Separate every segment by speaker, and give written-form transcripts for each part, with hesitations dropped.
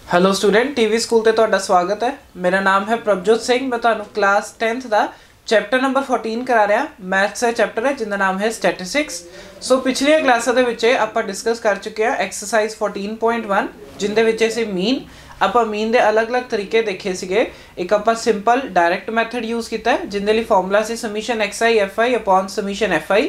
Speaker 1: Hello student, TV school ते तुहाडा स्वागत है। मेरा नाम है प्रभजोत सिंह। मैं तुहानू क्लास 10th का चैप्टर नंबर 14 करा रहा। मैथ्स का चैप्टर है जिंदा नाम है स्टैटिस्टिक्स। सो पिछलियां क्लासां दे विच आपां डिस्कस कर चुके हैं एक्सरसाइज 14.1 जिंदे विच असीं मीन आपां मीन दे अलग अलग तरीके देखे सीगे। एक आपां सिंपल डायरैक्ट मैथड यूज़ कीता है जिंदे लई फॉर्मूला सी summation xi fi upon summation fi।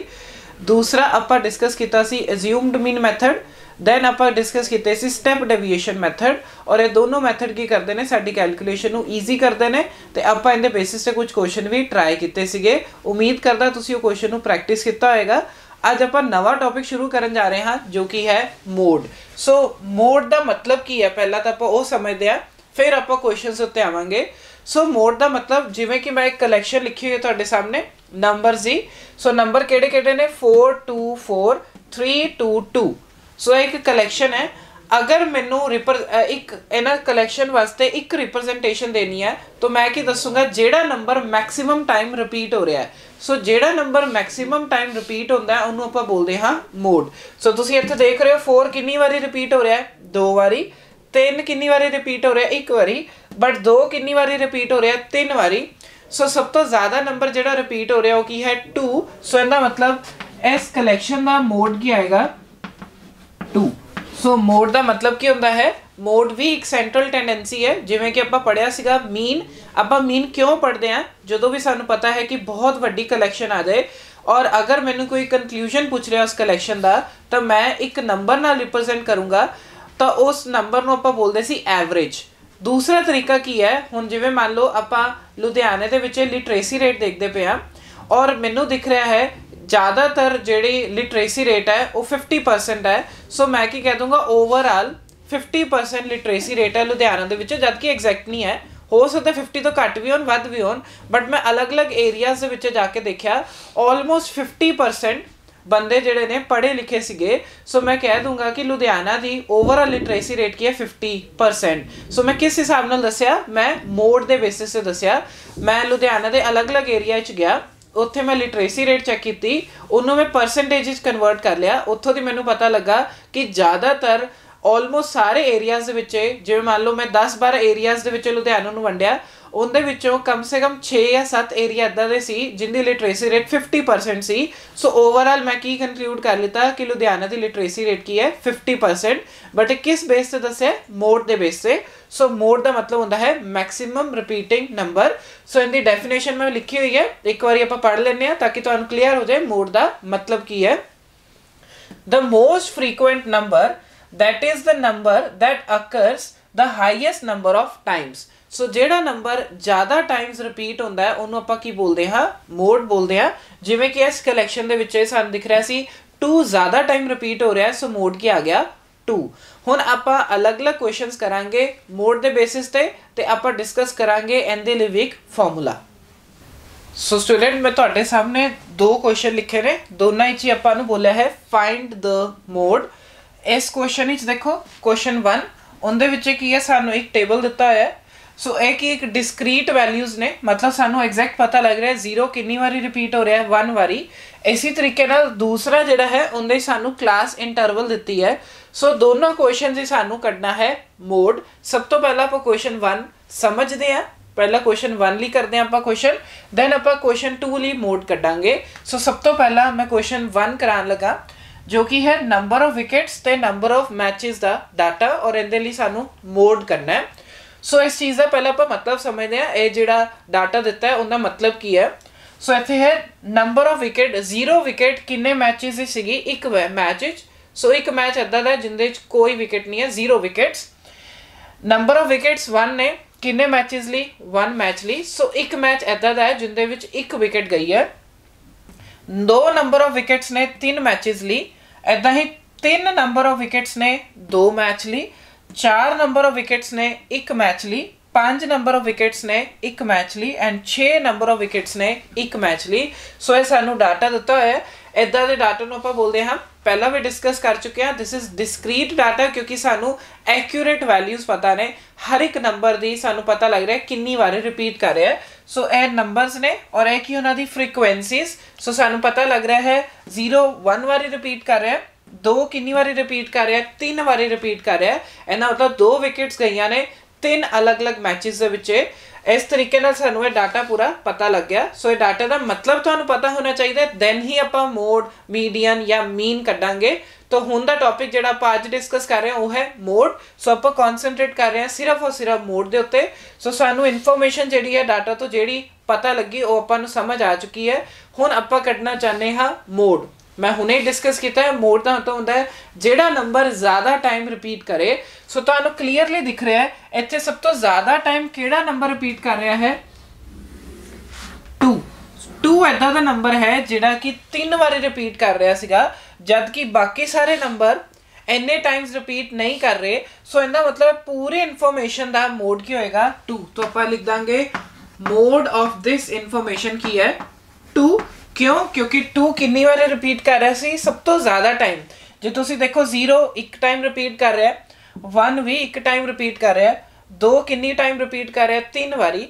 Speaker 1: दूसरा आपां डिस्कस कीता सी अज्यूम्ड मीन मैथड। दैन आप डिस्कस किए स्टैप डेविएशन मैथड। और ये दोनों मैथड की करते हैं साडी कैलकुलेशन को ईजी करते हैं। तो आप इनके बेसिस से कुछ क्वेश्चन भी ट्राई किए सीगे। उम्मीद करदा तुसीं वो क्वेश्चन को प्रैक्टिस किया होएगा। अज आप नवा टॉपिक शुरू करन जा रहे हैं जो कि है मोड। सो मोड का मतलब की है पहला तो आप वो समझते हैं, फिर आप क्वेश्चन उत्ते आवांगे। सो मोड का मतलब जिवें कि मैं एक कलैक्शन लिखी हुई है तुहाडे सामने नंबर जी। सो नंबर किहड़े-किहड़े ने 4 2 4 3 2 2। सो एक कलैक्शन है। अगर मैनू एक इन्हां कलैक्शन वास्ते एक रिप्रजेंटेशन देनी है तो मैं की दसूँगा जेड़ा नंबर मैक्सीमम टाइम रिपीट हो रहा है। सो जेड़ा नंबर मैक्सीमम टाइम रिपीट होता है उन्होंने आपां बोलते हाँ मोड। सो तुसीं इत्थे देख रहे हो 4 कितनी बारी रिपीट हो रहा है, 2 बारी। 3 कितनी बारी रिपीट हो रहा है, 1 बारी। बट 2 कितनी बारी रिपीट हो रहा है, 3 बारी। सो सब तो ज़्यादा नंबर जेड़ा रिपीट हो रहा है वो की है 2। सो इहदा मतलब इस कलैक्शन का मोड की आएगा 2। सो मोड का मतलब की होता है, मोड भी एक सेंट्रल टेंडेंसी है। जिवें कि आपां पढ़िया सीगा मीन। आपां मीन क्यों पढ़ते हैं? जो भी सानू पता है कि बहुत वड्डी कलैक्शन आ जाए और अगर मैनू कोई कंक्लूजन पूछ रहा उस कलैक्शन का तो मैं एक नंबर नाल रिप्रजेंट करूँगा तो उस नंबर नूं आपां बोलदे सी एवरेज। दूसरा तरीका की है, हुण जिवें मान लो आपां लुधियाने दे विच लिटरेसी रेट देखते पे हाँ और मैनू दिख रहा है ज़्यादातर जी लिटरेसी रेट है वो 50% है। सो मैं की कह दूँगा ओवरऑल 50% लिटरेसी रेट है लुधियाना दे विच, जबकि एग्जैक्ट नहीं है। हो सकता 50 तो घट भी हो वध भी हो, बट मैं अलग अलग एरियाज दे विच जाके देखा ऑलमोस्ट 50% बंदे जिहड़े ने पढ़े लिखे सीगे। सो मैं कह दूँगा कि लुधियाना की ओवरऑल लिटरेसी रेट की है 50%। सो मैं किस हिसाब नाल दस्या? मैं मोड के बेसिस से दस्या। मैं लुधियाना के अलग अलग एरिया गया, उत्थे मैं लिटरेसी रेट चैक की, उन्होंने मैं परसेंटेज कन्वर्ट कर लिया। उत्थों दी मैनू पता लगा कि ज़्यादातर ऑलमोस्ट सारे एरियाज जिवें मान लो मैं 10-12 एरियाज लुधियाना नूं वंडिया, उनदे विचों कम से कम 6 या 7 एरिया इदां दे सी जिंदी लिटरेसी रेट 50% सी। सो ओवरऑल मैं की कंक्लूड कर लिता कि लुधियाना की लिटरेसी रेट की है 50%। बट किस बेस से दस्या? मोड के बेस से। सो मोड का मतलब होता है मैक्सीमम रिपीटिंग नंबर। सो इनकी डेफिनेशन मैं लिखी हुई है, एक बार आप पढ़ लें ताकि तुहानू क्लीयर हो जाए मोड का मतलब की है। The most frequent number that is the number that occurs the highest number of times. So जेड़ा नंबर ज़्यादा टाइम्स रिपीट होता है उन्होंने आपां की बोलते हैं मोड बोलते हैं। जिवें कि इस कलैक्शन के विच सानूं दिख रहा सी 2 ज़्यादा टाइम रिपीट हो रहा है, सो मोड की आ गया 2। हुण आपां अलग अलग क्वेश्चंस करांगे मोड के बेसिस ते आपां डिस्कस करांगे इहदे लई भी एक फॉर्मूला। सो स्टूडेंट मैं तुहाडे सामने 2 क्वेश्चन लिखे ने, दोनों ही आपां नूं बोलिया है फाइंड द मोड। इस क्वेश्चन देखो क्वेश्चन 1 उनदे विच की है, सानूं एक टेबल दिता होया है। सो एक ही एक डिस्क्रीट वैल्यूज़ ने, मतलब सानू एग्जैक्ट पता लग रहा है 0 कितनी बारी रिपीट हो रहा है, 1 बारी। इसी तरीके नाल दूसरा जिहड़ा है उनदे सानू क्लास इंटरवल दिती है। सो दोनों क्वेश्चन ही सानू कढ़ना है मोड। सब तो पहला आप क्वेश्चन 1 समझते हैं, पहला क्वेश्चन 1 ली करते हैं आप क्वेश्चन, दैन आप क्वेश्चन 2 ली मोड कढ़ांगे। सो सब तो पहला मैं क्वेश्चन 1 करान लगा जो कि है नंबर ऑफ विकेट्स ते नंबर ऑफ मैचेस का डाटा और इहदे लई सानू मोड करना है। सो इस चीज़ का पहले आप मतलब समझते हैं, ये जिहड़ा डाटा दिता है उनका मतलब की है। सो इत्थे है नंबर ऑफ विकेट, 0 विकेट किन्ने मैचेस सीगी एक मैच। सो एक मैच इदां दा जिंदे कोई विकेट नहीं है, 0 विकेट्स। नंबर ऑफ विकेट्स 1 ने, किन्ने मैचेस ली 1 मैच ली। सो एक मैच इदां दा है जिंदे विच 1 विकेट गई है। 2 नंबर ऑफ विकेट्स ने 3 मैचेस ली, इदां ही 3 नंबर ऑफ विकेट्स ने 2 मैच ली। 4 नंबर ऑफ विकेट्स ने 1 मैच ली। 5 नंबर ऑफ विकेट्स ने 1 मैच ली एंड 6 नंबर ऑफ विकेट्स ने 1 मैच ली। सो ये सानू डाटा दिता है, इदां दे डाटा नूं आपां बोलदे हां पहला भी डिस्कस कर चुके हैं। दिस इज डिस्क्रीट डाटा क्योंकि सानू एक्यूरेट वैल्यूज पता ने, हर एक नंबर दी सानू पता लग रहा है कितनी बार रिपीट कर रहा है। सो ए नंबर्स ने और एक ही उन्होंने फ्रीक्वेंसीज। सो सानू पता लग रहा है 0 1 बार रिपीट कर रहा है, 2 कितनी बार रिपीट कर रहा है, 3 बार रिपीट कर रहा है। इन्ना मतलब 2 विकेट्स गई ने 3 अलग अलग मैचेस दे विच। इस तरीके नाल सानू ये डाटा पूरा पता लग गया। सो ये डाटा का मतलब तुहानू पता होना चाहिए, दैन ही आपां मोड, मीडियन या मीन कड्डांगे। तो हुण दा टॉपिक जिहड़ा आपां अज डिस्कस कर रहे हैं वो है मोड। सो आपां कॉन्सनट्रेट कर रहे हैं सिर्फ और सिर्फ मोड दे उत्ते। सो सानू इन्फॉर्मेशन जिहड़ी है डाटा तो जिहड़ी पता लगी वो आपां नू समझ आ चुकी है। हुण आपां कड्डना चाहते हाँ मोड। मैं हुणे ही डिस्कस किया है। मोड का मतलब होंदा है जिहड़ा नंबर ज़्यादा टाइम रिपीट करे। सो तुहानू क्लीयरली दिख रहा है इत्थे सब तो ज़्यादा टाइम किहड़ा नंबर रिपीट कर रहा है, 2। 2 इदां दा नंबर है जिहड़ा कि 3 बार रिपीट कर रहा सीगा, जबकि बाकी सारे नंबर इन्ने टाइम्स रिपीट नहीं कर रहे। सो इहदा मतलब पूरी इन्फॉर्मेशन का मोड की होएगा 2। तो आपां लिख Dange mode of this information की है 2। क्यों? क्योंकि 2 कितनी बार रिपीट कर रहा सी सब तो ज़्यादा टाइम। जो तुसी देखो 0 एक टाइम रिपीट कर रहा है, 1 भी एक टाइम रिपीट कर रहा है, 2 कितनी टाइम रिपीट कर रहा है 3 बारी,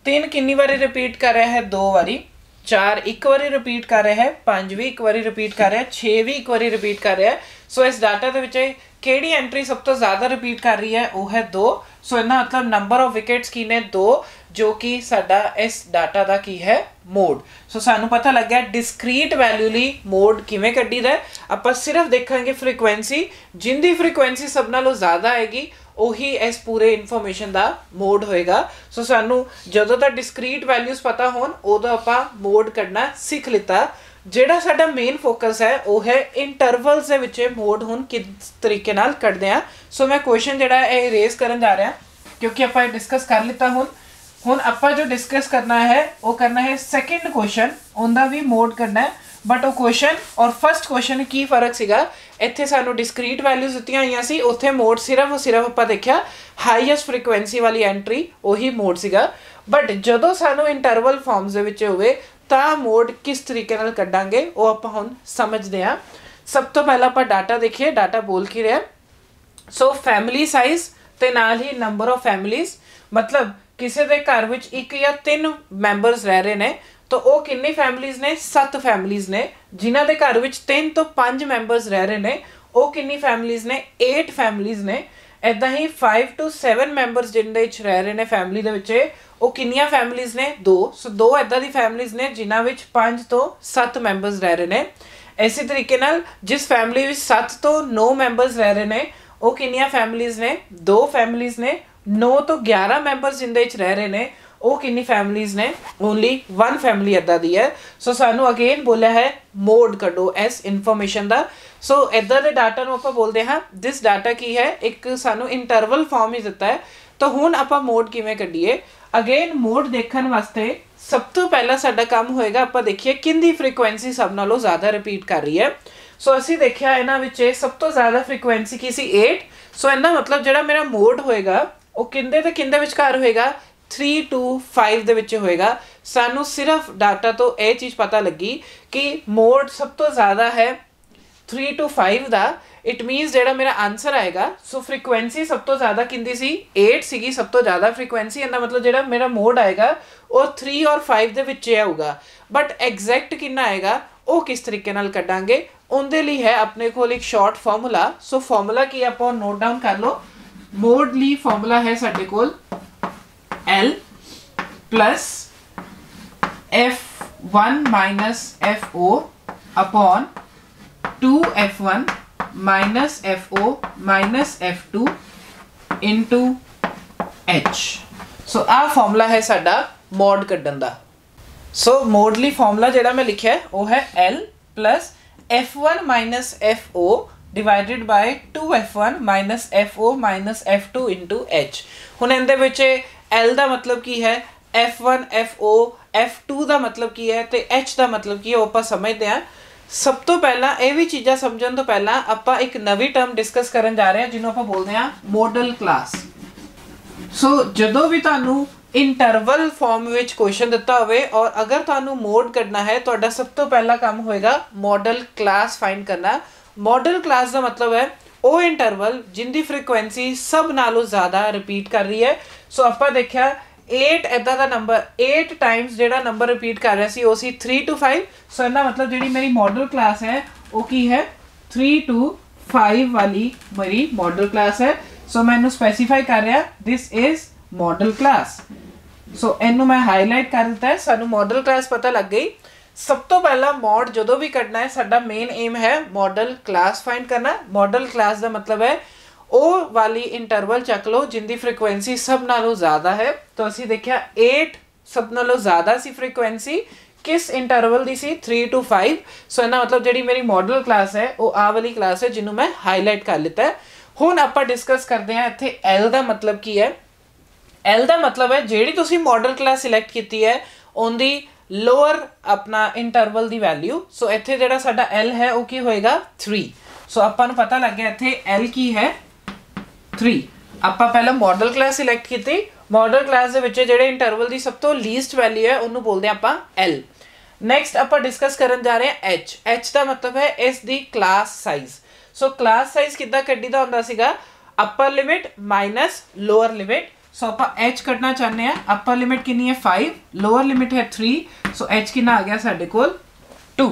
Speaker 1: 3 कितनी बारी रिपीट कर रहा है 2 बारी, 4 एक बारी रिपीट कर रहा है, 5 भी एक बारी रिपीट कर रहा है, 6 भी एक बारी रिपीट कर रहा है। सो इस डाटा के विच किहड़ी एंट्री सब तो ज़्यादा रिपीट कर रही है वो है 2। सो इहदा मतलब नंबर ऑफ विकेट्स की ने 2, जो कि साडा इस डाटा का की है मोड। सो सानू पता लग गया डिस्क्रीट वैल्यू ली मोड किवें कड्डी दा। आपां सिर्फ देखांगे फ्रीक्वेंसी, जिंदी फ्रीक्वेंसी सब नालों ज़्यादा आएगी ਉਹੀ इस पूरे इन्फॉर्मेशन का मोड होएगा। सो सानू जदों तक डिस्क्रीट वैल्यूज पता होन उदों आपां मोड कढना सीख लिता। जिहड़ा साडा मेन फोकस है वो है इंटरवल्स दे विच मोड हुण किस तरीके नाल कढदे आ। सो मैं क्वेश्चन जिहड़ा है रेज करन जा रहा क्योंकि आपां डिस्कस कर लिता। हुण आपां जो डिस्कस करना है वो करना है सैकेंड क्वेश्चन, उनका भी मोड करना है। बट वो क्वेश्चन और फर्स्ट क्वेश्चन की फर्क सीगा, इत्थे सानू डिस्क्रीट वैल्यूज दित्तियां होईयां सी, उत्थे मोड सिर्फ और सिर्फ आपां देखिया हाईएस्ट फ्रीक्वेंसी वाली एंट्री वही मोड सीगा। बट जदों सानू इंटरवल फॉर्म्स दे विच होवे तां मोड किस तरीके नाल कड्डांगे वो आपां हुण समझदे हां। सब तो पहला आपां डाटा देखिए, डाटा बोल की रहा। सो फैमिली साइज ते नाल ही नंबर ऑफ फैमिलीज, मतलब किसी के घर विच 1 या 3 मैंबरस रह रहे हैं तो वो कितनी फैमिलीज ने, 7 फैमिलीज ने। जिन्हां दे घर विच 3 तो 5 मैंबरस रह रहे हैं वो कितनी फैमिलीज ने, 8 फैमिलीज ने। इदां ही 5 to 7 मैंबरस जिन्हां विच रह रहे हैं फैमिली दे विच वो कितनियां फैमिलीज ने, 2। सो 2 इदां दी फैमिलीज ने जिन्हां विच 5 तो 7 मैंबरस रह रहे हैं। इसी तरीके नाल जिस फैमिली विच 7 तो 9 मैंबरस रह रहे हैं वो कितनियां फैमिलीज ने, 2 फैमिलीज ने। 9 तो 11 मैंबरस जिन्हां विच रह रहे हैं वो कितनी फैमिलीज ने, ओनली 1 फैमिली इदा दी है। सो सानू अगेन बोलिया है मोड कड्डो इस इन्फॉर्मेशन का। सो इदा दे डाटा नूं आपां बोलते हैं दिस डाटा की है एक सानू इंटरवल फॉर्म ही दिता है। तो हुण आपां मोड किवें कड्डीए। अगेन मोड देखण वास्ते सब तो पहला साडा काम होएगा आपां देखिए किंदी फ्रीक्वेंसी सब नालों ज़्यादा रिपीट कर रही है। सो असीं देखिया इन्हां विच सब तो ज़्यादा फ्रीक्वेंसी की सी 8। सो इहदा मतलब जिहड़ा मेरा मोड होएगा वो किंदे ते किंदे विचकार होएगा, 3 to 5 दे विच होएगा। सानू सिर्फ डाटा तो यह चीज़ पता लगी कि मोड सब तो ज़्यादा है 3 to 5 का। इट मीनस जिहड़ा मेरा आंसर आएगा, सो फ्रीक्वेंसी सब तो ज़्यादा किंदी सी 8 सीगी सब तो ज़्यादा फ्रीक्वेंसी। इहदा मतलब जिहड़ा मेरा मोड आएगा वो 3 और 5 दे विच आऊगा। बट एग्जैक्ट कितना आएगा वो किस तरीके नाल कड्डांगे उनके लिए है अपने को एक शॉर्ट फॉर्मूला। सो फॉर्मूला की आप नोट डाउन कर लो। मोड ली फॉर्मूला है साडे कोल L plus F1 minus FO upon 2F1 minus FO minus F2 into H। सो आ फॉर्मूला है साडा मोड कड्डन दा। सो मोडली फॉर्मूला जिहड़ा मैं लिखिया है वो है L plus F1 minus FO divided by 2F1 minus FO minus F2 into H। हुण इहदे विच L का मतलब की है, F1 FO, F2 का मतलब की है तो H का मतलब की है वो आप समझते हैं। सब तो पहला ये भी चीज़ा समझने तो पहला आप एक नवी टर्म डिस्कस करन जा रहे हैं जिन्होंने आप बोलते हैं मॉडल क्लास। सो जदों भी तुहानू इंटरवल फॉर्म में क्वेश्चन दिता होवे और अगर तुहानू मोड करना है तो सब तो पहला काम होएगा मॉडल क्लास फाइंड करना। मॉडल क्लास का मतलब है वो इंटरवल जिंदी फ्रीक्वेंसी सब नालों ज़्यादा रिपीट कर रही है। सो आप देखा 8 इदा का नंबर 8 टाइम्स जो नंबर रिपीट कर रहा सी वो सी 3 to 5। सो इन्ना मतलब जी मेरी मॉडल क्लास है वो की है 3 to 5 वाली मेरी मॉडल क्लास है। सो मैं इन्हू स्पेसीफाई कर रहा दिस इज मॉडल क्लास। सो इनू मैं हाईलाइट कर दिता है, सानू मॉडल क्लास पता लग गई। सब तो पहला मॉड जो भी कढ़ना है साडा मेन एम है मॉडल क्लास फाइंड करना। मॉडल क्लास का मतलब है वो वाली इंटरवल चक लो जिंदी फ्रीक्वेंसी सब नालों ज़्यादा है। तो असी देखा 8 सब नालों ज़्यादा सी फ्रीक्वेंसी किस इंटरवल दी सी 3 to 5। सो इना मतलब जी मेरी मॉडल क्लास है वो आ वाली क्लास है जिन्होंने मैं हाईलाइट कर लिता है। हुण आपां डिस्कस करते हैं इत्थे एल का मतलब की है। एल का मतलब है जिहड़ी तुसीं मॉडल क्लास सिलेक्ट की है उनकी लोअर अपना इंटरवल की वैल्यू। सो इत्थे जिहड़ा साडा एल है वो की होएगा 3। सो आपां नूं पता लग गया इत्थे एल की है 3। आपां पहला मॉडल क्लास सिलेक्ट की, मॉडल क्लास दे विच जिहड़े इंटरवल की सब तो लीस्ट वैल्यू है उन्होंने बोलते हैं आपां एल। नैक्सट आपां डिस्कस करन जा रहे हैं एच। एच का मतलब है is the class size. So class size किद्दां कड्ढीदा हुंदा सीगा upper limit minus lower limit. So आप एच कटना चाहते हैं, अपर लिमिट कितनी है 5, लोअर लिमिट है 3। सो एच कितना आ गया साढ़े कोल 2।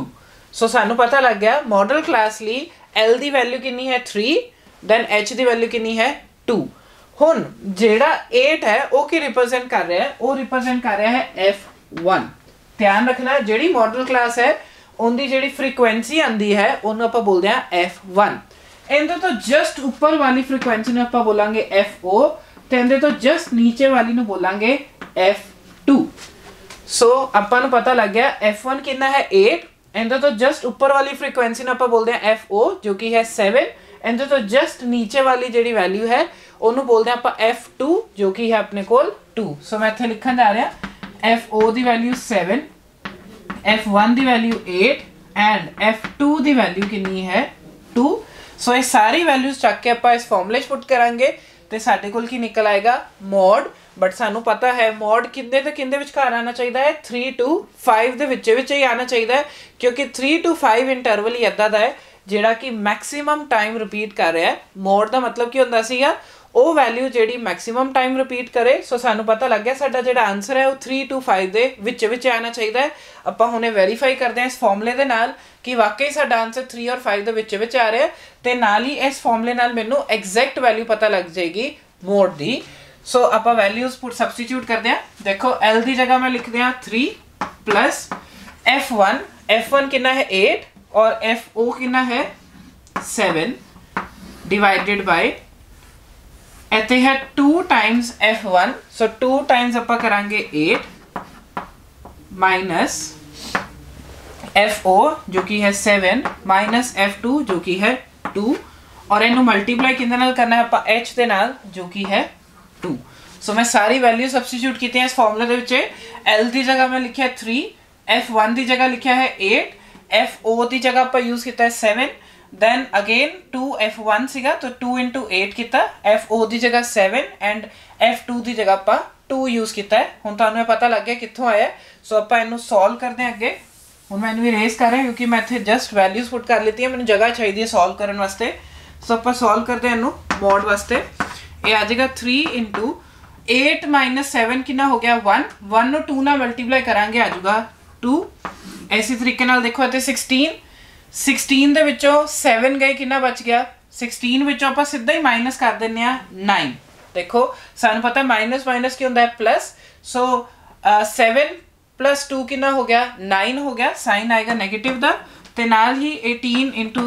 Speaker 1: सो सानू पता लग गया मॉडल क्लास ली एल की वैल्यू कितनी है 3, दैन एच की वैल्यू कितनी है 2। हुण जेड़ा 8 है वो की रिप्रेजेंट कर रहा है, वो रिप्रेजेंट कर रहा है F1। ध्यान रखना जिहड़ी मॉडल क्लास है उनकी जिहड़ी फ्रीक्वेंसी आंदी है उन्होंने आप बोलते हैं F1। इनके तो जस्ट ऊपर वाली फ्रीक्वेंसी ने आप बोलांगे FO, तो तो जस्ट नीचे वाली नु बोलांगे F2। सो अपन पता लग गया F1 कितना है 8, इनके तो जस्ट ऊपर वाली फ्रीक्वेंसी ने आप बोलते हैं FO जो कि है 7। इनके तो जस्ट नीचे वाली जी वैल्यू है उन्होंने बोलते हैं आप F2 जो कि है अपने कोल 2। सो मैं इत्थे लिखन जा रहा FO की वैल्यू 7, F1 की वैल्यू 8 एंड F2 की वैल्यू कितनी है 2। सो ये सारी वैल्यूज चक के आप इस फॉर्मूले पुट करांगे तो साडे कोल की निकल आएगा मॉड। बट सानू पता है मॉड किंदे ते किंदे विचकार आना चाहिए है 3 to 5 दे विच ही आना चाहिए है, क्योंकि 3 to 5 इंटरवल ही इदा दा है जिहड़ा कि मैक्सीमम टाइम रिपीट कर रहा है। मॉड का मतलब की हुंदा सीगा वो वैल्यू जिहड़ी मैक्सीमम टाइम रिपीट करे। सो सानू पता लग गया साडा जिहड़ा आंसर है वो 3 to 5 दे विच आना चाहिए है। आपां हुणे वेरीफाई करते हैं इस फॉर्मूले दे नाल कि वाकई साडा आंसर 3 और 5 दे विच आ रहा है, तो नाल ही इस फॉर्मूले नाल मैनू एग्जैक्ट वैल्यू पता लग जाएगी मोड दी। सो आपां वैल्यूज पुट सबस्टिट्यूट करते हैं। देखो एल की जगह मैं लिख दिया 3 प्लस F1 कितना है 8 और FO कितना है 7 डिवाइडेड बाय इत्थे है 2 टाइम्स F1। सो 2 टाइम्स आपां करांगे 8 माइनस FO जो कि है 7 माइनस F2 जो कि है 2 और इनू मल्टीप्लाई किंदे नाल करना है आपां H दे नाल जो कि है 2। सो मैं सारी वैल्यू सबस्टिट्यूट की इस फॉर्मूले दे विच। L की जगह मैं लिखा 3, F1 की जगह लिखा है 8, FO की जगह आपां यूज किया है 7, दैन अगेन 2 F1 सीगा तो 2 into 8 किया, FO की जगह 7 एंड F2 की जगह आपां 2 यूज किया है। हुण तुहानूं पता लग गया कित्थों आया। सो आपां इनू सॉल्व करते हैं अगे। हुण मैं इनू इरेज कर रहा हूं क्योंकि मैं इत्थे जस्ट वैल्यूज पुट कर लेती है, मैनूं जगह चाहिए सॉल्व करने वास्ते। सो आपां सॉल्व करते हैं इनू मॉड वास्ते। ये आ जाएगा 3 into 8 माइनस 7 कितना हो गया 1 नूं 2 नाल मल्टीप्लाई करांगे आ जाऊगा 2। इसी तरीके नाल देखो इत्थे 16 दे विचों 7 गए कितना बच गया 16 विचों आपां सीधा ही माइनस कर दिंदे आ 9। देखो सानूं पता माइनस माइनस की हुंदा है प्लस। सो 7 प्लस 2 कितना हो गया 9 हो गया, साइन आएगा नेगेटिव दा ते नाल ही 18 into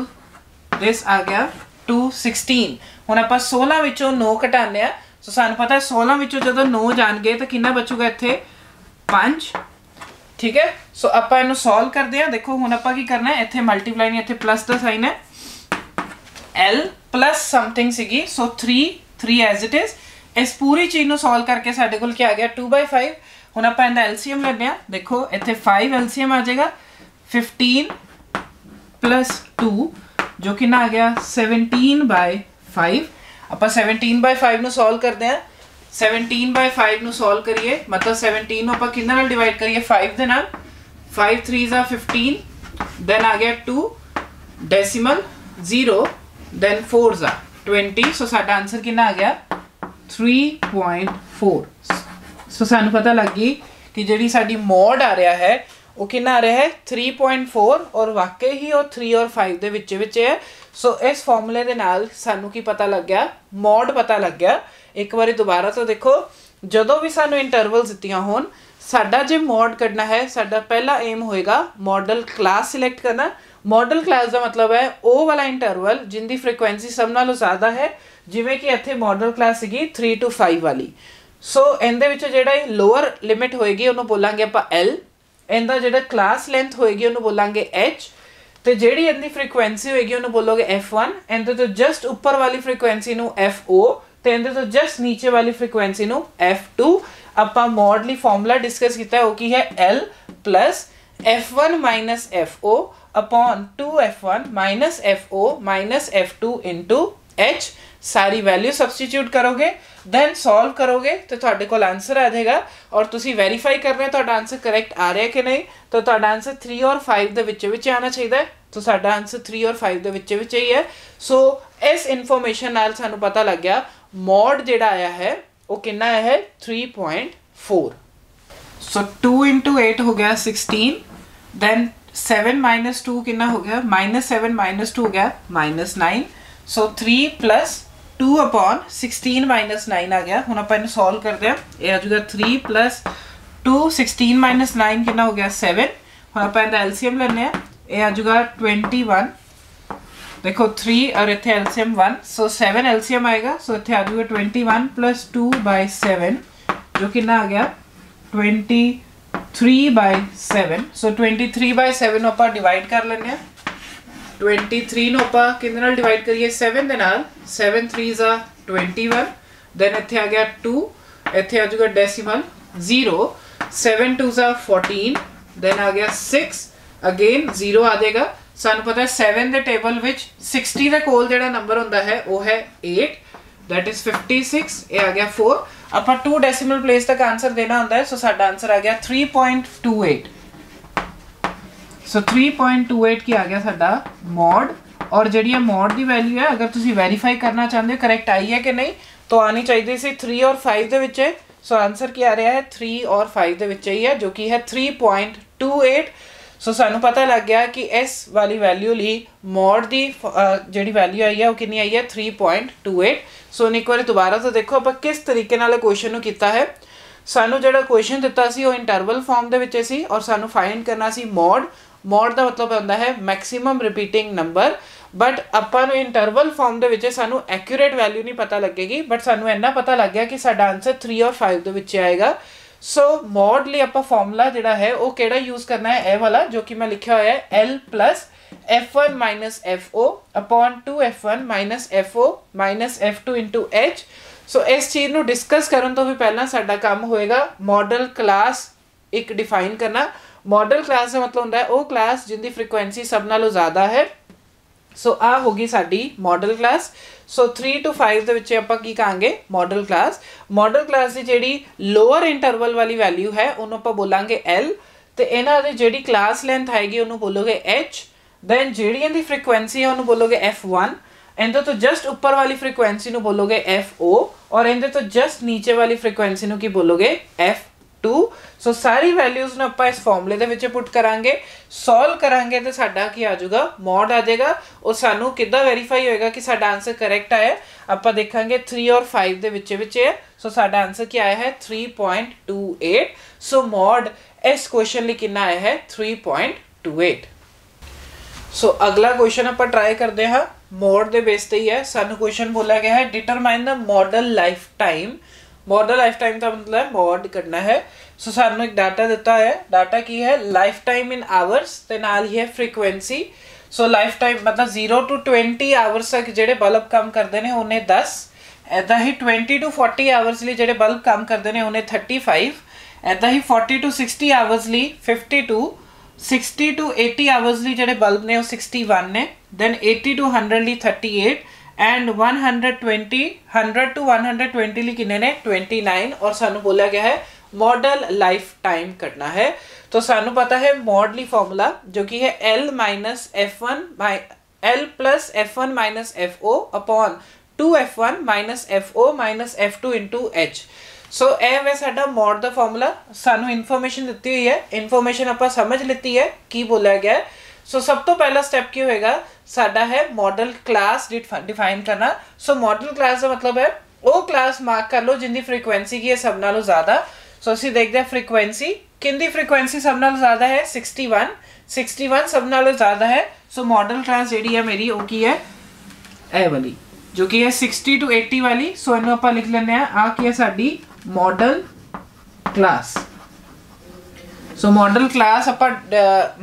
Speaker 1: दिस आ गया 216। हुण आपां 16 विचों 9 घटाने आ। सो सानूं पता है 16 विचों जदों 9 जाणगे तो कितना बचूगा इत्थे 5। ठीक है, सो आपां इनू सॉल्व करते हैं। देखो हुण आपां की करना है इत्थे मल्टीप्लाई नहीं इत्थे प्लस का साइन है, L प्लस समथिंग सीगी सो 3 एज इट इज। इस पूरी चीज़ नूं सॉल्व करके साडे कोल क्या आ गया 2/5। हुण आपां इहदा LCM लैणे आ। देखो इत्थे 5 LCM आ जाएगा 15 प्लस 2 जो कि ना आ गया 17/5। आपां 17/5 नूं सॉल्व करते हैं। 17/5 नूं सॉल्व करिए मतलब 17 नूं आपां किहदे नाल डिवाइड करिए 5 दे नाल। 5 3 15 देन आ गया 2 डेसिमल 0 then 4s are 20 सो साडा आंसर कितना आ गया 3.4 सो सानू पता लग गई कि जिहड़ी साडी मॉड आ रहा है वो कितना आ रहा है 3.4 और वाकई ही वो 3 और 5 दे विच विच है सो इस फॉर्मूले दे नाल सानू की पता लग गया मॉड पता लग गया एक बारी दोबारा तो देखो जदों भी सानू इंटरवल्स दित्तियां होण साडा जे मॉड कढना है साडा पहला एम होएगा मॉडल क्लास सिलेक्ट करना मॉडल क्लास का मतलब है वो वाला इंटरवल जिंदी फ्रीक्वेंसी सब नालों ज़्यादा है जिवें कि इत्थे मॉडल क्लास सीगी 3 to 5 वाली सो इहदे विच जिहड़ा लोअर लिमिट होएगी उन्होंने बोलांगे आपां L इहदा जिहड़ा क्लास लेंथ होएगी उन्होंने बोलांगे H तो जिहड़ी इहदी फ्रीक्वेंसी होएगी उन्होंने बोलोगे F1 इहदे तो जस्ट ऊपर वाली फ्रीक्वेंसी नूं FO तो इहदे तो जस्ट नीचे वाली फ्रीक्वेंसी नूं F2 आपां मॉड लई फॉर्मूला डिस्कस कीता है वो की है L plus F1 minus FO upon 2F1 minus FO minus F2 into H सारी वैल्यू सब्सटीट्यूट करोगे देन सॉल्व करोगे तो तुहाडे कोल आंसर आ जाएगा और तुसी वेरीफाई कर रहे हो तुहाडा आंसर करेक्ट आ रहा है कि नहीं तो तुहाडा आंसर 3 और 5 दे विच विच आना चाहिए तो साडा आंसर 3 और 5 दे विच विच ही है सो इस इन्फॉर्मेशन नाल सानू पता लग गया मॉड जिहड़ा आया है वो कितना आया है 3.4 सो 2 into 8 हो गया 16 देन 7 minus 2 कितना हो गया -7 minus 2 हो गया -9 सो 3 plus 2 upon 16 minus 9 आ गया हुण आपां इहनूं सॉल्व करदे हां ये आ जाऊगा 3 plus 2 16 minus 9 कितना हो गया 7 हुण आपां इहदा एलसीएम लैणे आ ये आ जाऊगा 21 देखो 3 और इत्थे एलसीएम 1 सो 7 एलसीएम आएगा सो इत्थे आ जाऊगा 21 plus 2 by 7 जो कितना आ गया 23/7 सो 23/7 ਆਪਾਂ डिवाइड कर लेने हैं 23 ਨੂੰ ਆਪਾਂ ਕਿੰਨੇ ਨਾਲ डिवाइड करिए 7 ਦੇ ਨਾਲ 7 3s are 21 देन ਇੱਥੇ ਆ ਗਿਆ 2 ਇੱਥੇ ਆ ਜਾਊਗਾ ਡੈਸੀਮਲ 0 7 2s are 14 देन आ गया 6 अगेन 0 आ जाएगा ਸਾਨੂੰ ਪਤਾ ਹੈ 7 ਦੇ ਟੇਬਲ ਵਿੱਚ 60 ਦੇ ਕੋਲ ਜਿਹੜਾ ਨੰਬਰ ਹੁੰਦਾ ਹੈ ਉਹ ਹੈ 8 दैट इज 56 ये आ गया 4 ਆਪਾਂ 2 डेसिमल प्लेस तक आंसर देना होता है सो साडा आंसर आ गया 3.28 सो 3.28 की आ गया साडा मॉड और जिहड़ी मॉड की वैल्यू है अगर तुसी वेरीफाई करना चाहते हो करेक्ट आई है कि नहीं तो आनी चाहिए सी 3 और 5 दे विच सो आंसर क्या आ रहा है 3 और 5 दे विच ही है जो कि है 3.28 सो सानू पता लग गया कि इस वाली वैल्यू ली मॉड की जिहड़ी वैल्यू आई है वो कितनी आई है 3.28 सो एक बार दोबारा तो देखो आप किस तरीके नाल क्वेश्चन कीता है सानू जिहड़ा क्वेश्चन दिता सी वो इंटरवल फॉर्म दे विच सी और सानू फाइंड करना सी मॉड का मतलब होंदा है मैक्सिमम रिपीटिंग नंबर बट आपां नूं इंटरवल फॉर्म दे विच सानू एक्यूरेट वैल्यू नहीं पता लगेगी बट सानू इन्ना पता लग गया कि साडा आंसर 3 और 5 दे विच आएगा सो मॉड लई आपां फॉर्मूला जिहड़ा है वो किहड़ा यूज करना है ए वाला जो कि मैं लिखा हुआ है L plus F1 minus FO upon 2F1 minus FO minus F2 into H सो इस चीज़ नूं डिस्कस करन तो भी पहला साडा काम होएगा मॉडल क्लास एक डिफाइन करना मॉडल क्लास का मतलब होंदा है वो क्लास जिंदी फ्रीक्वेंसी सब नालों ज़्यादा है सो आ होगी साडी मॉडल क्लास सो 3 to 5 ਦੇ ਵਿੱਚ ਆਪਾਂ ਕੀ ਕਹਾਂਗੇ मॉडल क्लास ਦੀ ਜਿਹੜੀ ਲੋਅਰ ਇੰਟਰਵਲ ਵਾਲੀ ਵੈਲਿਊ ਹੈ ਉਹਨੂੰ ਆਪਾਂ ਬੋਲਾਂਗੇ L ਤੇ ਇਹਨਾਂ ਦੀ ਜਿਹੜੀ ਕਲਾਸ ਲੈਂਥ ਆਏਗੀ ਉਹਨੂੰ ਬੋਲੋਗੇ H देन ਜਿਹੜੀ ਇਹਦੀ ਫ੍ਰੀਕੁਐਂਸੀ ਹੈ ਉਹਨੂੰ ਬੋਲੋਗੇ F1 ਇਹਦੇ ਤੋਂ ਜਸਟ ਉੱਪਰ ਵਾਲੀ ਫ੍ਰੀਕੁਐਂਸੀ ਨੂੰ ਬੋਲੋਗੇ FO ਔਰ ਇਹਦੇ ਤੋਂ ਜਸਟ ਨੀਚੇ ਵਾਲੀ ਫ੍ਰੀਕੁਐਂਸੀ ਨੂੰ ਕੀ ਬੋਲੋਗੇ F2 सो सारी वैल्यूज़ ने ਆਪਾਂ इस फॉर्मूले ਦੇ ਵਿੱਚ ਪੁੱਟ ਕਰਾਂਗੇ सॉल्व करांगे तो साडा की आ जाऊगा मॉड आ जाएगा और सानू किद्दां वेरीफाई होएगा कि साडा आंसर करेक्ट आया आपां देखांगे 3 और 5 दे विच है सो साडा आंसर क्या आया है 3.28 सो मॉड इस क्वेश्चन लिए कितना आया है 3.28 सो अगला क्वेश्चन आपां ट्राई करते हैं मॉड दे बेस ते ही है सानू क्वेश्चन बोला गया है determine the model life time का मतलब मॉड करना है सो सानू एक डाटा दिता है डाटा की है लाइफ टाइम इन आवर्स ते नाल ही है फ्रीक्वेंसी सो लाइफ टाइम मतलब 0 to 20 आवर्स तक जेडे बल्ब काम करते हैं उन्हें 10 ऐदा ही 20 to 40 आवर्स लिए जेडे बल्ब काम करते हैं उन्हें 35 ऐदा ही 40 to 60 आवर्स लिए 52 60 to 80 आवर्स लिए जेडे बल्ब ने 61 ने देन 80 to 100 लिए 38 एंड 100 to 120 लिए किन्ने ने 29 और सानू बोला गया है मॉडल लाइफ टाइम करना है तो सानू पता है मॉडली फॉर्मूला जो कि है L minus F1 L plus F1 minus FO upon 2F1 minus FO minus F2 into H। सो ਇਹ ਵੇ ਸਾਡਾ ਮੋਡ ਦਾ ਫਾਰਮੂਲਾ। ਸਾਨੂੰ ਇਨਫੋਰਮੇਸ਼ਨ ਦਿੱਤੀ ਹੋਈ ਹੈ, ਇਨਫੋਰਮੇਸ਼ਨ ਆਪਾਂ ਸਮਝ ਲਿੱਤੀ ਹੈ ਕੀ ਬੋਲਿਆ ਗਿਆ। ਸੋ ਸਭ ਤੋਂ ਪਹਿਲਾ ਸਟੈਪ ਕੀ ਹੋਏਗਾ ਸਾਡਾ ਹੈ ਮੋਡਲ ਕਲਾਸ डिफाइन करना। सो मॉडल क्लास का मतलब है वो क्लास मार्क कर लो जिंदी फ्रीक्वेंसी की है सब नालों ज़्यादा। सो असीं देखते हैं फ्रीक्वेंसी किंदी फ्रीक्वेंसी सब नालों ज़्यादा है 61 सब नालों ज़्यादा है। सो मॉडल क्लास जी है मेरी वो की है ए वाली जो कि है 60 to 80 वाली। सो इन्हों आप लिख लें आ की है साडी मॉडल क्लास। सो मॉडल क्लास आप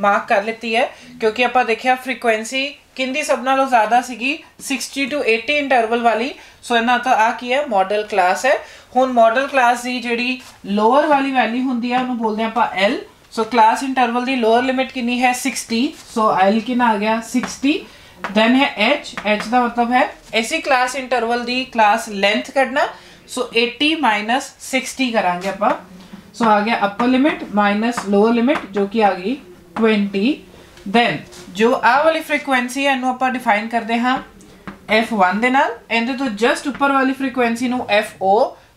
Speaker 1: मार्क कर लेती है क्योंकि आप देखिया फ्रीक्वेंसी किंदी सब नालों ज़्यादा सीगी 60 to 80 इंटरवल वाली। सो इन्हां तो आ की है मॉडल क्लास है। हुण मॉडल क्लास की जिहड़ी लोअर वाली वैल्यू हुंदी है उन्होंने बोलते हैं आप एल। सो क्लास इंटरवल की लोअर लिमिट कितनी है 60। सो एल कितना आ गया 60। दैन है एच का मतलब है इसी क्लास इंटरवल की क्लास लेंथ कढ़ना। सो 80 माइनस 60 करांगे आप। सो आ गया अपर लिमिट माइनस लोअर लिमिट जो कि आ गई 20। दैन जो आ वाली फ्रीक्वेंसी है इनू आप डिफाइन करते हाँ F1 दे नाल। इहदे तो जस्ट उपर वाली फ्रीक्वेंसी नू FO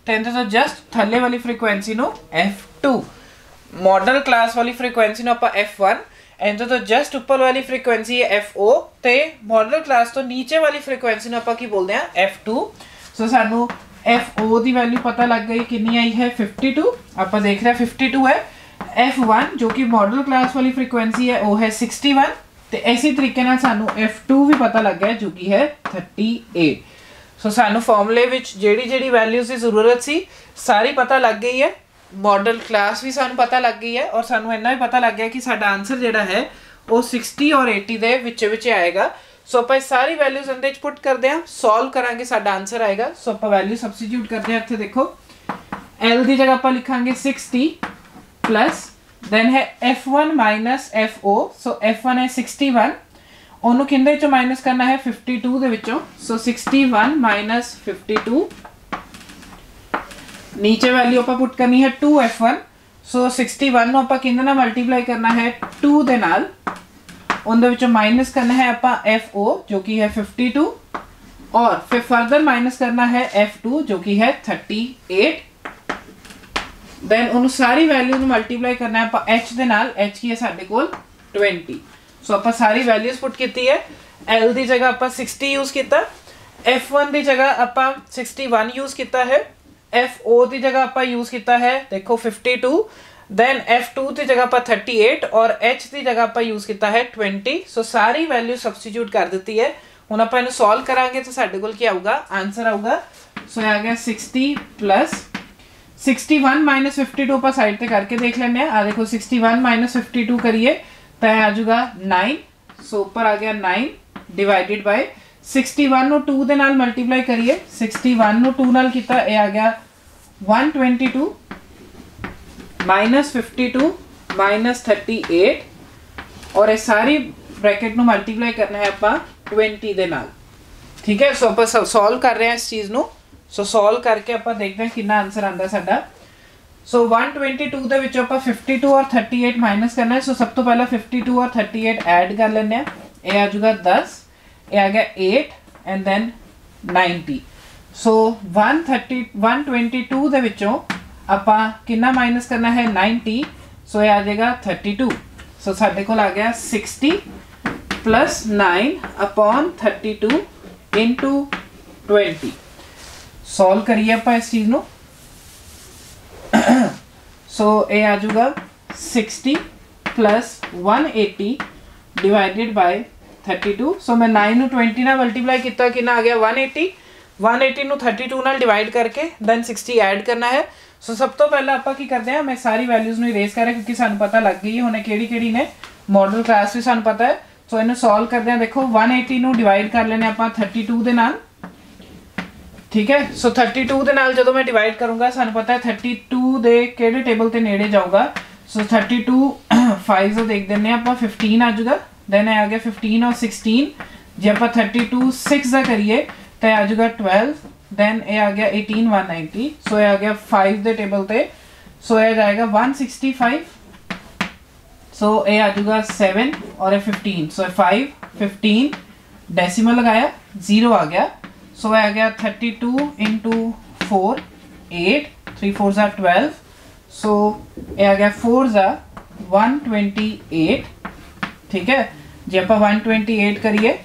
Speaker 1: ते इहदे तो जस्ट थल्ले वाली फ्रीक्वेंसी नू F2। मॉडल क्लास वाली फ्रीक्वेंसी नू आप F1 इहदे तो जस्ट उपर वाली फ्रीक्वेंसी है FO ते मॉडल क्लास तो नीचे वाली फ्रीक्वेंसी नू आप की बोलते हैं F2। सो सानू FO की वैल्यू पता लग गई कितनी आई है 52। आप देख रहे हैं 52 है। F1 जो कि मॉडल क्लास वाली फ्रीक्वेंसी है वो है 61 तो इसी तरीके नाल सानू F2 भी पता लग गया जो कि है 38। सो सानू फॉर्मूले विच जेड़ी वैल्यूज़ की जरूरत सी सारी पता लग गई है। मॉडल क्लास भी सानू पता लग गई है और सानू इन्ना भी पता लग गया कि साडा आंसर जिहड़ा है वो 60 और 80 दे विच आएगा। सो आप सारी वैल्यूज़ इहदे विच पुट करते हैं सॉल्व करांगे साडा आंसर आएगा। सो आप वैल्यू सबस्टिट्यूट करते हैं। इत्थे देखो L की जगह आप लिखांगे 60 प्लस दैन है F1 माइनस FO। सो F1 है 61 उन्होंने किंदे चो माइनस करना है 52 दे विचों। सो 61 माइनस 52 नीचे वैल्यू आप पुट करनी है 2F1। सो 61 नो आप किंदे नाल मल्टीप्लाई करना है 2 दे नाल उनदे विचों माइनस करना है आप FO जो कि है 52 और फिर फर्दर माइनस करना है F2 जो कि है 38। दैन उन्होंने सारी वैल्यू मल्टीप्लाई करना है आप H दे नाल। H की है साडे कोल 20। सो आप सारी वैल्यूज पुट की है। L की जगह आप 60 यूज़ किया, F1 की जगह आप 61 यूज़ किया है, FO की जगह आप यूज़ किया है देखो 52। दैन F2 की जगह आप 38 और H की जगह आप यूज़ किया है 20। सो सारी वैल्यू सबस्टिट्यूट कर दी है। हुण आप इन्हूं सॉल्व करांगे तो साडे कोल क्या आऊगा आंसर आऊगा। सो आ गया 60 प्लस 61 माइनस 52 आप साइड पे करके देख लें। आ देखो 61 माइनस 52 करिए तो आ जाऊगा 9। सो ऊपर आ गया 9 डिवाइडेड बाय 61 नो 2 दे नाल मल्टीप्लाई करिए 61 नो 2 नाल किता ए आ गया 122 माइनस 52 माइनस 38 और ये सारी ब्रैकेट नो मल्टीप्लाई करना है आप 20 दे नाल। ठीक है। सो आप सॉल्व कर रहे हैं इस चीज़ नो। सो सॉल्व करके आप देखते हैं कितना आंसर आता साडा। सो 122 दे विचों आप 52 और 38 माइनस करना है। सो सब तो पहला 52 और 38 ऐड कर लेने हैं। ये आ जाएगा 10, ये आ गया 8 एंड देन 90। सो 122 दे विचों आपां कितना माइनस करना है 90। सो ये आ जाएगा 32। सो साडे कोल आ गया 60 प्लस 9 अपॉन 32 इंटू 20। सॉल्व करिए आप इस चीज़ नो। सो ये आ जाऊगा 60 प्लस 180 डिवाइडेड बाय 32। सो मैं 9 नू 20 ना मल्टीप्लाई किया कि आ गया 180 नू 32 नाल डिवाइड करके दैन 60 ऐड करना है। सो सब तो पहले आप की करते हैं मैं सारी वैल्यूज़ नू इरेज कर क्योंकि सानू पता लग गई हुणे किहड़ी ने मॉडल क्लास भी सानू पता है। सो इन्हें सॉल्व करते हैं। देखो 180 नू डिवाइड कर लेने आप 32 दे नाल। ठीक है। सो 32 दे नाल जदों मैं डिवाइड करूँगा सानू पता है 32 दे किहड़े टेबल ते नेड़े जाऊगा। सो 32 5 देख देने आप 15 आ जाऊगा। दैन आ गया 15 और 16 जे आप 32 6 का करिए तो आ जाऊगा 12। दैन ये आ गया 18 190। सो ये आ गया 5 दे टेबल ते। सो ये जाएगा 165। सो ये आ जाऊगा 7 और 15। सो 5 15 डेसीमल लगाया 0 आ गया। सो आ गया 32 इंटू 4 8 3 4 ज़ा 12। सो ये आ गया 4 ज़ा 128। ठीक है जे आप 128 करिए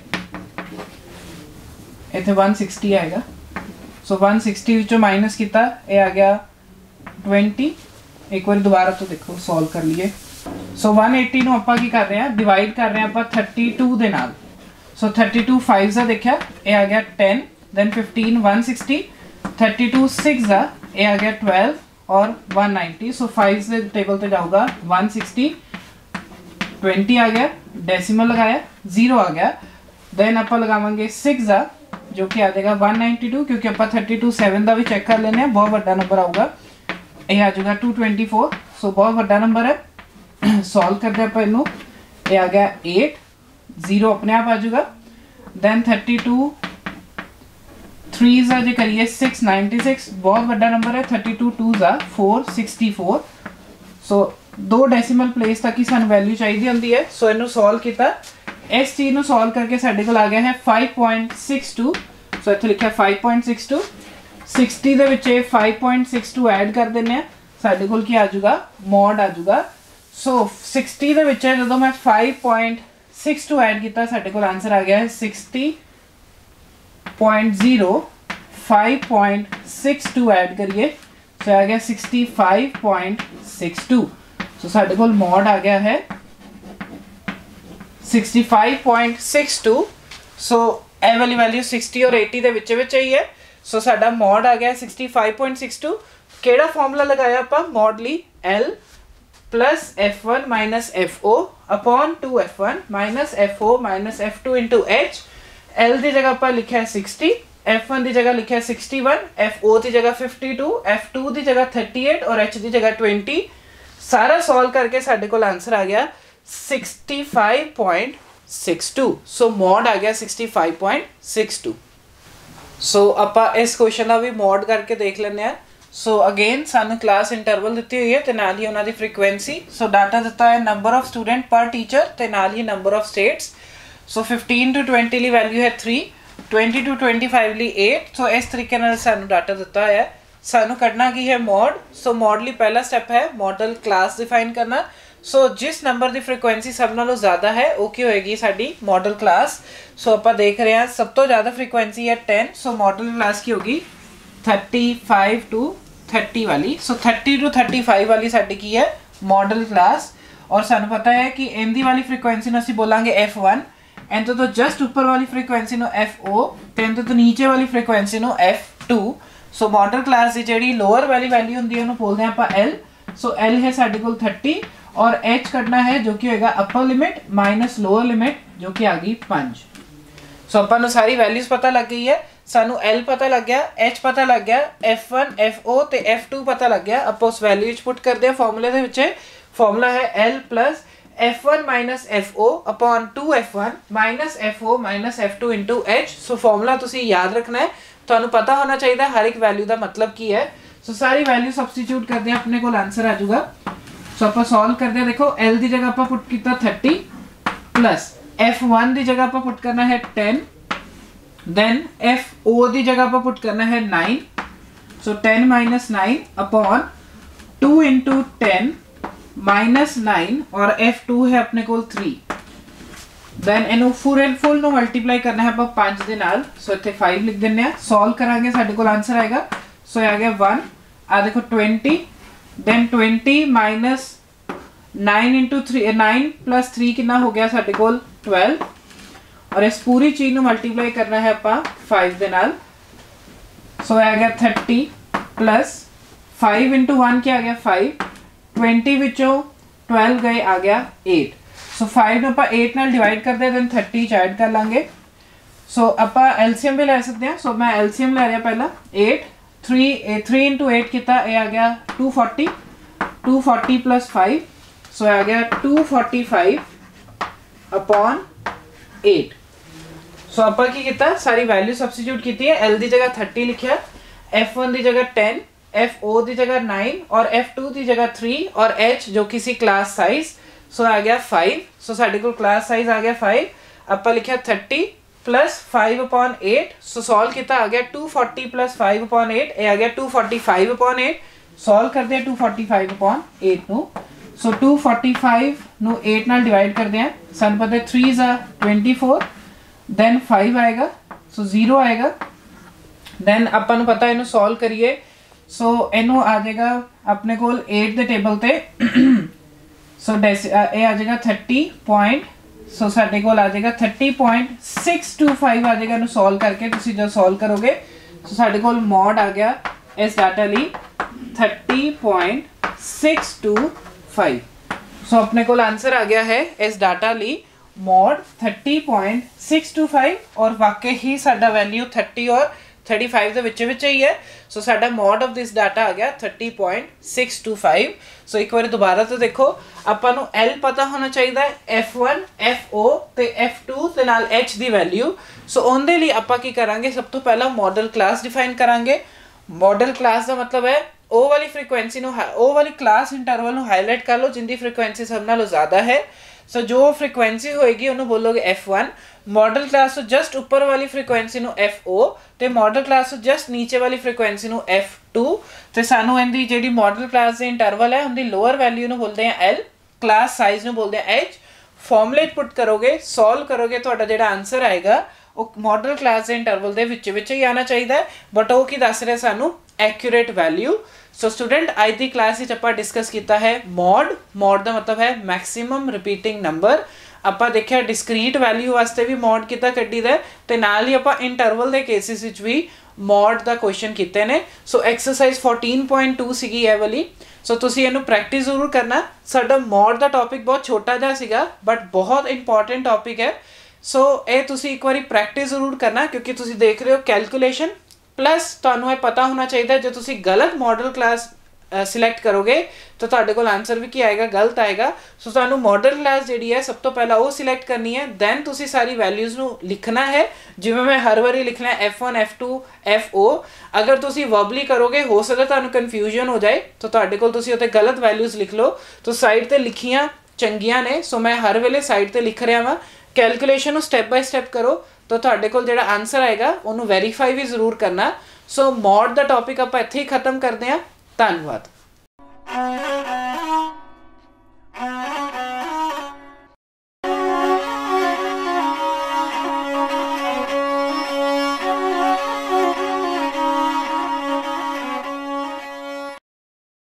Speaker 1: इतने 160 आएगा। सो 160 विचों माइनस किया ये आ गया 20। एक बार दोबारा तो देखो सॉल्व कर लिए। सो 180 ਨੂੰ ਆਪਾਂ ਕੀ ਕਰ ਰਹੇ ਹਾਂ डिवाइड कर रहे हैं ਆਪਾਂ 32 ਦੇ ਨਾਲ। सो 32 5 ਦਾ देखा ये आ गया 10 देन 15 160 32 6 ਦਾ ये आ गया 12 और 190। सो 5 ਦੇ टेबल ਤੇ जाऊगा 160 20 आ गया डेसिमल लगाया 0 आ गया। देन आप लगावांगे 6 ਦਾ जो कि आ जाएगा 192 क्योंकि आप 32 7 ਦਾ भी चेक कर लेने हैं बहुत बड़ा नंबर आऊगा। ये आ जाएगा 224। सो बहुत बड़ा नंबर है। सॉल्व करते हैं इनू ये आ गया 8 0 अपने आप आ जाएगा। देन 32 3 ज़ा जो करिए 696 बहुत बड़ा नंबर है। 32 2 ज़ा 464। सो दो डेसिमल प्लेस तक ही सानू वैल्यू चाहिए होंगी है। सो इनू सॉल्व किया इस चीज़ को सॉल्व करके साढ़े को आ गया है 5.62। सो इत्थे लिखा 5.62 60 दे विच 5.62 ऐड कर देने साढ़े कोल की आ जाऊगा मॉड आ जाऊगा। सो 60 दे विच जो मैं 5.62 ऐड किया साढ़े कोल आंसर आ गया है 60.0 5.62 ऐड करिए सो आ गया 65.62। सो साढ़े कोल मॉड आ गया है 65.62। सो ए वाली वैल्यू 60 और 80 दे विच ही है। सो साडा मॉड आ गया 65.62। केड़ा फॉर्मूला लगाया आपां मॉड ली L plus F1 minus FO upon 2F1 minus FO minus F2 into H। L की जगह आपां लिखा है 60 F1 की जगह लिखा है 61 FO की जगह 52 F2 की जगह 38 और H की जगह 20। सारा सॉल्व करके साडे कोल आंसर आ गया 65.62। सो मॉड आ गया 65.62। सो आपां इस क्वेश्चन का भी मॉड करके देख लेने हैं। सो अगेन सानू क्लास इंटरवल दी हुई है ते नाल ही उन्हां दी फ्रीक्वेंसी। सो डाटा दिता है नंबर ऑफ स्टूडेंट पर टीचर ते नाल ही number of states. So 15 to 20 ली वैल्यू है 3 20 to 25 ली 8। सो इस तरीके नाल सानू डाटा दिता है। सानू करना की है मॉड। सो मॉड ली पहला स्टेप है मॉडल क्लास डिफाइन करना। सो जिस नंबर की फ्रीक्वेंसी सब नालों ज़्यादा है वो की होएगी साडी मॉडल क्लास। सो आप देख रहे हैं सब तो ज़्यादा फ्रीक्वेंसी है 10। सो मॉडल क्लास की होगी 35 to 30 वाली। सो 30 to 35 वाली साडी की है मॉडल क्लास। और सानू पता है कि इनदी वाली फ्रीक्वेंसी नूं असीं बोलांगे F1 एंड तो जस्ट ऊपर वाली फ्रीक्वेंसी नूं FO ते इनते तो नीचे वाली फ्रीक्वेंसी नूं F2। सो मॉडल क्लास की जिहड़ी लोअर वाली वैल्यू हुंदी है उहनूं बोलदे आं आपां L। सो L है साडे कोल 30 और H कटना है जो कि होगा अपर लिमिट माइनस लोअर लिमिट जो कि आ गई 5। सो अपन सारी वैल्यूज पता लग गई है। सानू L पता लग गया H पता लग गया F1 FO ते F2 पता लग गया। आप उस वैल्यू पुट करते हैं फॉर्मूले दे विच। फॉर्मूला है L plus F1 minus FO upon 2F1 minus FO minus F2 into H। So formula तुसी याद रखना है तुहानू पता होना चाहिए हर एक वैल्यू का मतलब की है। सो सारी वैल्यू सबस्टिट्यूट करते हैं अपने को आंसर आ जाऊगा। सो आप सॉल्व करते हैं देखो L की जगह आप पुट किया 30 प्लस F1 की जगह आप पुट करना है 10 देन FO की जगह आप पुट करना है 9। सो 10 माइनस 9 अपॉन 2 इंटू 10 माइनस 9 और F2 है अपने को 3। देन इनू फुल नो मल्टीप्लाई करना है आप 5 दे नाल। सो इत्थे 5 लिख देने हैं। सॉल्व करांगे साडे कोल आंसर आएगा। सो आ गया 1 आ देखो 20 देन 20 माइनस 9 इंटू 3 9 प्लस 3 कितना हो गया साडे कोल 12 और इस पूरी चीज़ को मल्टीप्लाई करना है आप 5 दे नाल। सो आ गया 30 प्लस 5 इंटू 1 क्या आ गया 5 20 विचों 12 गए आ गया 8। सो 5 आप 8 नाल डिवाइड करते हैं देन 30 च ऐड कर लाँगे। सो आप एलसीएम भी ले सकते हैं। सो मैं एलसीएम ले रहा पहला 8 3 इंटू 8 कितना ये आ गया 240 प्लस 5 सो आ गया 245 अपॉन 8। सो आप की कितना सारी वैल्यू सब्सटीट्यूट की है। L की जगह 30 लिखा F1 की जगह 10 FO की जगह 9 और F2 की जगह 3 और H जो किसी क्लास साइज सो आ गया 5। सो साढ़े को क्लास साइज आ गया 5। आप लिखा 30 प्लस 5/8। सो सॉल्व किया आ गया 240 प्लस 5/8, ये आ गया 245/8। सॉल्व करते हैं 245/8 ਨੂੰ। सो 245 ਨੂੰ 8 ਨਾਲ डिवाइड करते हैं, सन पता है 3 is 24, then 5 आएगा, सो 0 आएगा। then ਆਪਾਂ ਨੂੰ पता ਇਹਨੂੰ सॉल्व करिए, सो ਇਹਨੂੰ आ जाएगा अपने को 8 ਦੇ ਟੇਬਲ ਤੇ। सो ਇਹ आ जाएगा 30 पॉइंट, सो ਸਾਡੇ ਕੋਲ आ जाएगा 30.625 आ जाएगा। ਇਹਨੂੰ सॉल्व करके ਤੁਸੀਂ जब सॉल्व करोगे सो ਸਾਡੇ ਕੋਲ ਮੋਡ आ गया इस डाटा ਲਈ 30.625। सो अपने को आंसर आ गया है इस डाटा ली मॉड 30.625, और वाकई ही साडा वैल्यू 30 और 35 ਦੇ ਵਿੱਚ ਵਿੱਚ ਹੀ ਹੈ। सो साडा मॉड ऑफ दिस डाटा आ गया 30.625। सो एक बार दोबारा तो देखो, ਆਪਾਂ ਨੂੰ L पता होना चाहिए, F1 FO ਤੇ F2 ਤੇ ਨਾਲ H ਦੀ ਵੈਲਿਊ। सो ਉਹਦੇ ਲਈ ਆਪਾਂ ਕੀ ਕਰਾਂਗੇ, ਸਭ ਤੋਂ ਪਹਿਲਾਂ ਮਾਡਲ ਕਲਾਸ ਡਿਫਾਈਨ ਕਰਾਂਗੇ। ਮਾਡਲ ਕਲਾਸ ਦਾ मतलब है ਉਹ ਵਾਲੀ ਫ੍ਰੀਕੁਐਂਸੀ ਨੂੰ, ਉਹ ਵਾਲੀ ਕਲਾਸ ਇੰਟਰਵਲ ਨੂੰ ਹਾਈਲਾਈਟ ਕਰ ਲਓ ਜਿੰਦੀ ਫ੍ਰੀਕੁਐਂਸੀ ਸਭ ਨਾਲੋਂ ਜ਼ਿਆਦਾ ਹੈ। ਸੋ ਜੋ ਫ੍ਰੀਕੁਐਂਸੀ ਹੋਏਗੀ ਉਹਨੂੰ ਬੋਲੋਗੇ F1। ਮਾਡਲ ਕਲਾਸ ਤੋਂ ਜਸਟ ਉੱਪਰ ਵਾਲੀ ਫ੍ਰੀਕੁਐਂਸੀ ਨੂੰ FO ਤੇ ਮਾਡਲ ਕਲਾਸ ਤੋਂ ਜਸਟ ਨੀਚੇ ਵਾਲੀ ਫ੍ਰੀਕੁਐਂਸੀ ਨੂੰ F2। ਤੇ ਸਾਨੂੰ ਇਹਦੀ ਜਿਹੜੀ ਮਾਡਲ ਕਲਾਸ ਦੇ ਇੰਟਰਵਲ ਹੈ ਉਹਦੀ ਲੋਅਰ ਵੈਲਿਊ ਨੂੰ ਬੋਲਦੇ ਆ L, ਕਲਾਸ ਸਾਈਜ਼ ਨੂੰ ਬੋਲਦੇ ਆ H। ਫਾਰਮੂਲੇਟ ਪੁੱਟ ਕਰੋਗੇ, ਸੋਲਵ ਕਰੋਗੇ, ਤੁਹਾਡਾ ਜਿਹੜਾ ਆਨਸਰ ਆਏਗਾ ਉਹ ਮਾਡਲ ਕਲਾਸ ਦੇ ਇੰਟਰਵਲ ਦੇ ਵਿੱਚ ਹੀ ਆਣਾ ਚਾਹੀਦਾ, ਬਟ ਉਹ ਕੀ ਦੱਸ ਰਿਹਾ ਸਾਨੂੰ, एक्यूरेट वैल्यू। सो स्टूडेंट आज की क्लास ਆਪਾਂ डिस्कस किया है मॉड। मॉड का मतलब है मैक्सिमम रिपीटिंग नंबर। ਆਪਾਂ देखा डिस्क्रीट वैल्यू वास्ते भी मॉड कितना कड्डी दा ते नाल ही ਆਪਾਂ इंटरवल के केसेस विच भी मॉड का क्वेश्चन किए ने। सो एक्सरसाइज 14.2 सीगी ये वाली। सो तुसी इहनू प्रैक्टिस जरूर करना। साडा मॉड का टॉपिक बहुत छोटा जिहा सीगा बट बहुत इंपॉर्टेंट टॉपिक है। सो ये तुसी एक बारी प्रैक्टिस जरूर करना, क्योंकि तुसी देख रहे हो कैलकुलेशन प्लस तुहानू पता होना चाहिए जो तुसी गलत मॉडल क्लास सिलेक्ट करोगे तो तुहाडे कोल आंसर भी की आएगा, गलत आएगा। सो तुहानू मॉडल क्लास जिहड़ी है सब तो पहला वो सिलेक्ट करनी है, दैन तुसी सारी वैल्यूज़ नू लिखना है जिवें मैं हर बारी लिखना है F1 F2 FO। अगर तुसी वर्बली करोगे हो सकता तुहानू कन्फ्यूजन हो जाए, तो तुहाडे कोल तुसी उत्ते गलत वैल्यूज़ लिख लो। तो साइड ते लिखियां चंगियां ने, सो मैं हर वेले साइड ते लिख रहा वा। कैलकुलेशन नू स्टैप बाय स्टैप करो तो तुहाडे कोल जिहड़ा आंसर आएगा उन्होंने वेरीफाई भी जरूर करना। सो मॉड का टॉपिक आप इत्थे ही खत्म करते हैं। धन्यवाद।